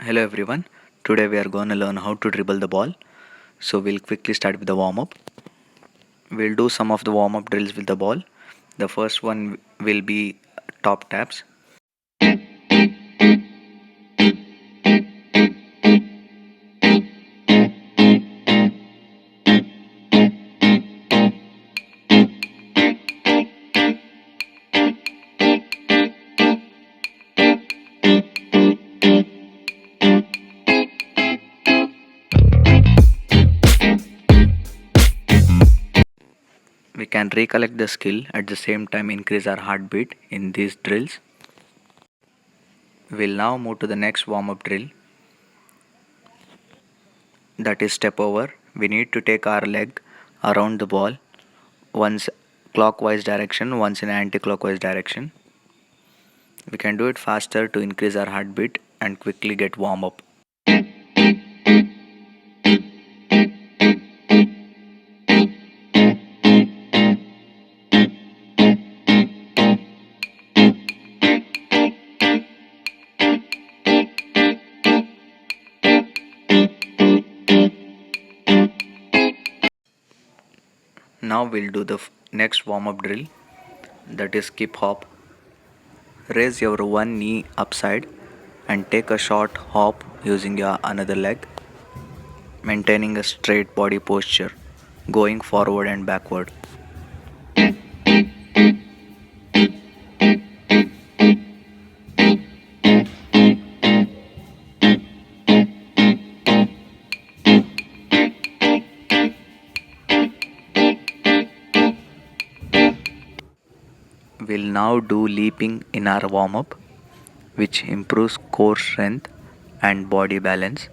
Hello everyone. Today we are going to learn how to dribble the ball. So we'll quickly start with the warm up. We'll do some of the warm up drills with the ball. The first one will be top taps. We can recollect the skill at the same time increase our heartbeat in these drills. We'll now move to the next warm up drill, that is step over. We need to take our leg around the ball, once clockwise direction, once in anti-clockwise direction. We can do it faster to increase our heartbeat and quickly get warm up. Now we'll do the next warm up drill, that is skip hop. Raise your one knee upside and take a short hop using your another leg, maintaining a straight body posture, going forward and backward. We'll now do leaping in our warm up, which improves core strength and body balance.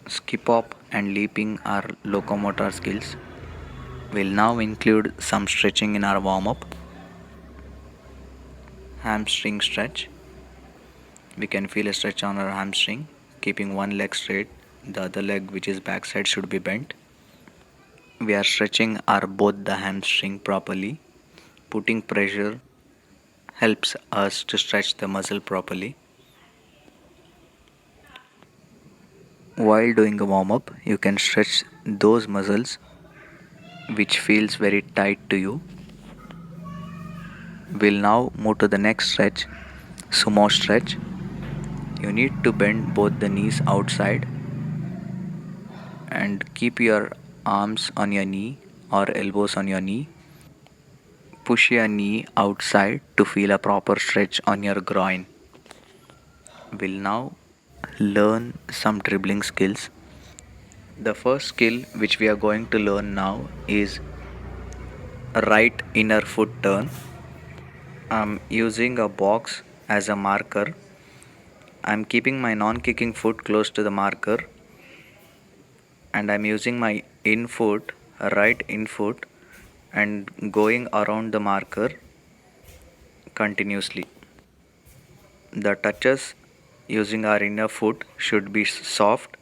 Skip hop and leaping are locomotor skills. We'll now include some stretching in our warm up. Hamstring stretch. We can feel a stretch on our hamstring, keeping one leg straight, the other leg, which is backside, should be bent. We are stretching our both the hamstring properly. Putting pressure helps us to stretch the muscle properly. While doing a warm up, you can stretch those muscles which feels very tight to you. We'll now move to the next stretch, sumo stretch. You need to bend both the knees outside and keep your arms on your knee or elbows on your knee. Push your knee outside to feel a proper stretch on your groin. We'll now learn some dribbling skills. The first skill which we are going to learn now is right inner foot turn. I'm using a box as a marker. I'm keeping my non-kicking foot close to the marker and I'm using my in foot, right in foot, and going around the marker continuously. The touches using our inner foot should be soft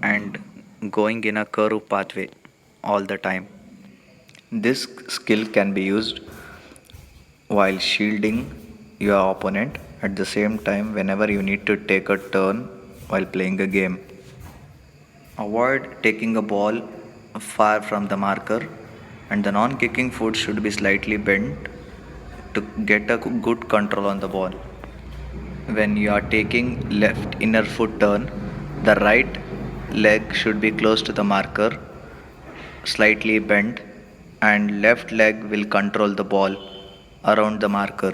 and going in a curve pathway all the time. This skill can be used while shielding your opponent at the same time whenever you need to take a turn while playing a game. Avoid taking a ball far from the marker and the non-kicking foot should be slightly bent to get a good control on the ball. When you are taking left inner foot turn, the right leg should be close to the marker, slightly bent, and left leg will control the ball around the marker.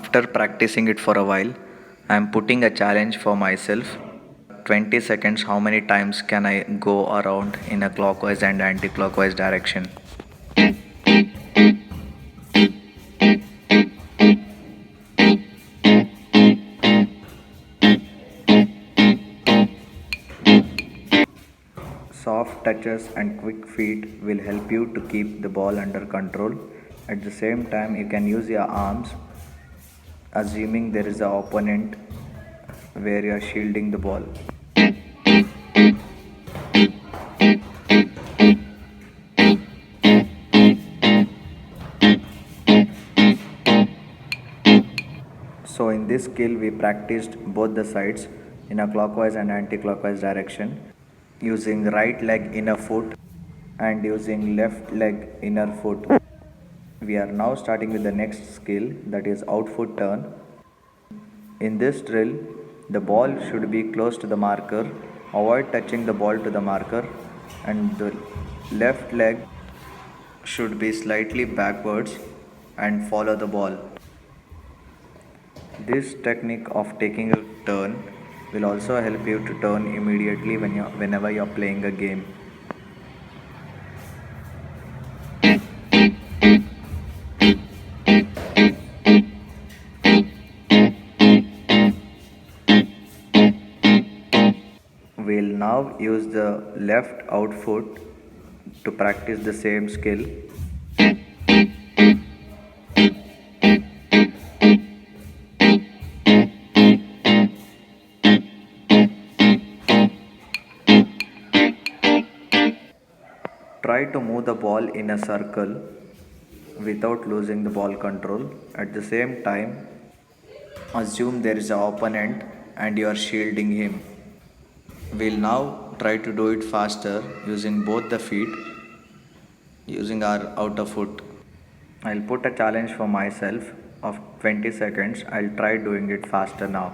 After practicing it for a while, I am putting a challenge for myself. 20 seconds, how many times can I go around in a clockwise and anti-clockwise direction? Soft touches and quick feet will help you to keep the ball under control. At the same time, you can use your arms, assuming there is an opponent where you are shielding the ball. So in this skill we practiced both the sides in a clockwise and anti-clockwise direction, using right leg inner foot and using left leg inner foot. We are now starting with the next skill, that is out foot turn. In this drill, the ball should be close to the marker, avoid touching the ball to the marker, and the left leg should be slightly backwards and follow the ball. This technique of taking a turn will also help you to turn immediately whenever you are playing a game. We'll now use the left out foot to practice the same skill. Try to move the ball in a circle without losing the ball control. At the same time, assume there is an opponent and you are shielding him. We'll now try to do it faster using both the feet, using our outer foot. I'll put a challenge for myself of 20 seconds. I'll try doing it faster now.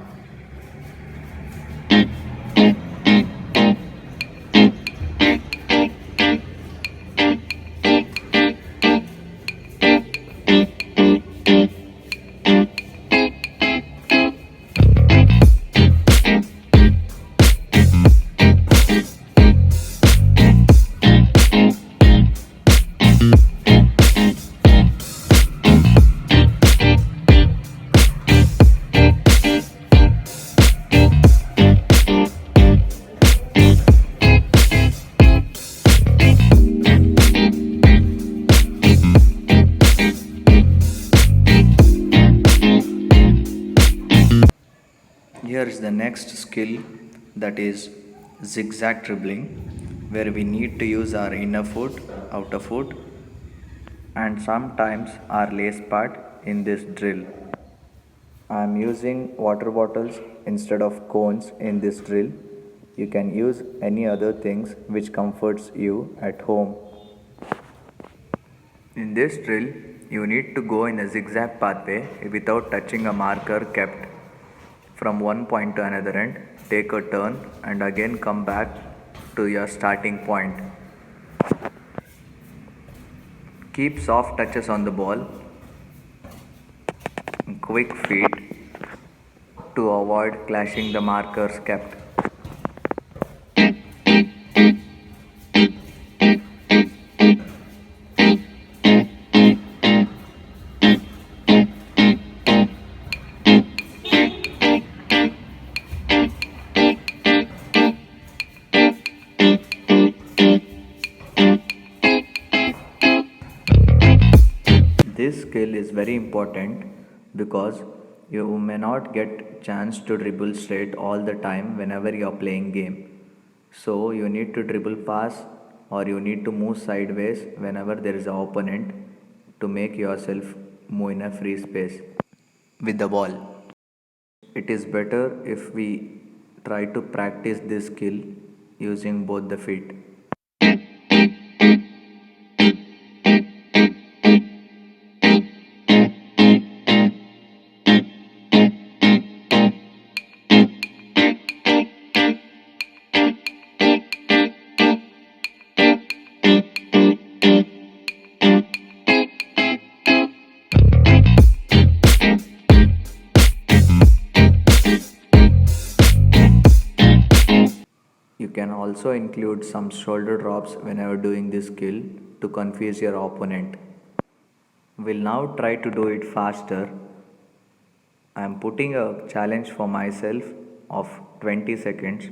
Here is the next skill, that is zigzag dribbling, where we need to use our inner foot, outer foot, and sometimes our lace part in this drill. I am using water bottles instead of cones in this drill. You can use any other things which comforts you at home. In this drill, you need to go in a zigzag pathway without touching a marker kept from one point to another end, take a turn and again come back to your starting point. Keep soft touches on the ball, quick feet to avoid clashing the markers kept. This skill is very important because you may not get chance to dribble straight all the time whenever you are playing game. So you need to dribble fast or you need to move sideways whenever there is an opponent to make yourself move in a free space with the ball. It is better if we try to practice this skill using both the feet. also include some shoulder drops whenever doing this skill to confuse your opponent. We'll now try to do it faster. I am putting a challenge for myself of 20 seconds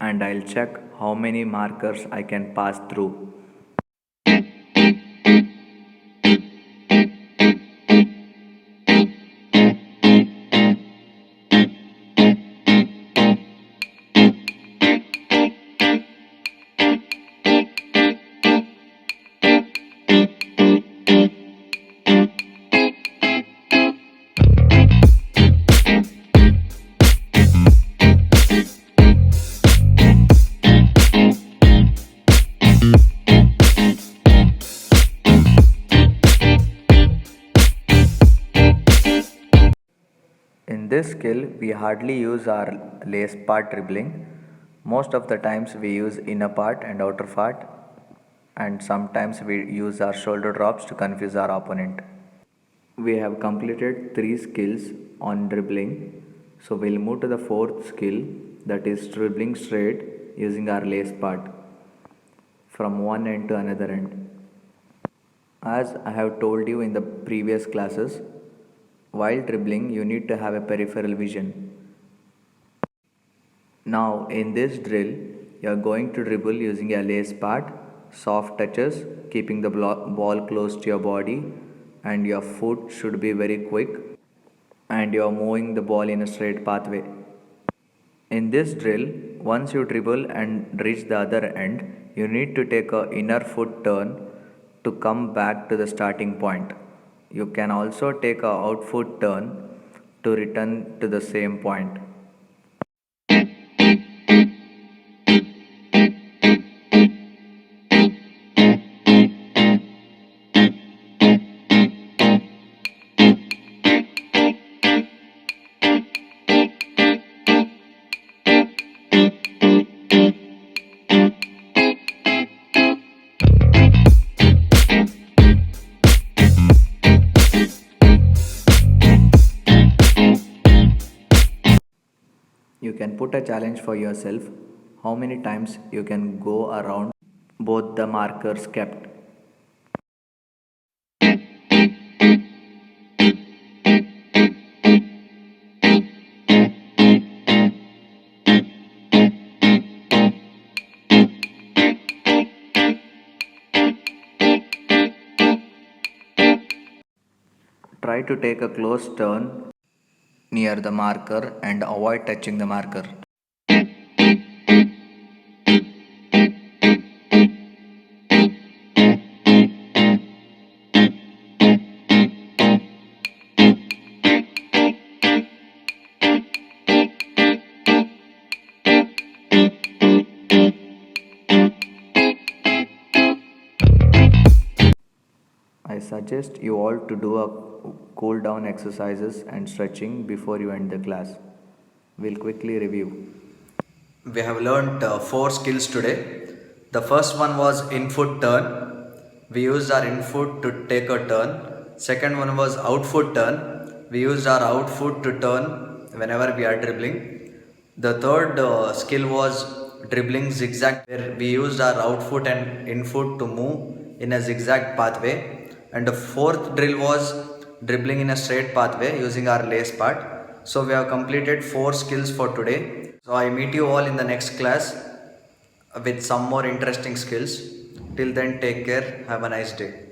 and I'll check how many markers I can pass through. In this skill, we hardly use our lace part dribbling. Most of the times we use inner part and outer part, and sometimes we use our shoulder drops to confuse our opponent. We have completed 3 skills on dribbling. So we'll move to the fourth skill, that is dribbling straight using our lace part from one end to another end. As I have told you in the previous classes, while dribbling you need to have a peripheral vision. Now in this drill, you are going to dribble using a lace part, soft touches, keeping the ball close to your body, and your foot should be very quick, and you are moving the ball in a straight pathway. In this drill, once you dribble and reach the other end, you need to take a inner foot turn to come back to the starting point. You can also take a out foot turn to return to the same point. You can put a challenge for yourself how many times you can go around both the markers kept. Try to take a close turn near the marker and avoid touching the marker. I suggest you all to do a cool down exercises and stretching before you end the class. We'll quickly review. We have learned 4 skills today. The first one was in-foot turn. We used our in-foot to take a turn. Second one was out-foot turn. We used our out-foot to turn whenever we are dribbling. The third skill was dribbling zigzag, where we used our out-foot and in-foot to move in a zigzag pathway. And the fourth drill was dribbling in a straight pathway using our lace part. So we have completed 4 skills for today. So I meet you all in the next class with some more interesting skills. Till then, take care. Have a nice day.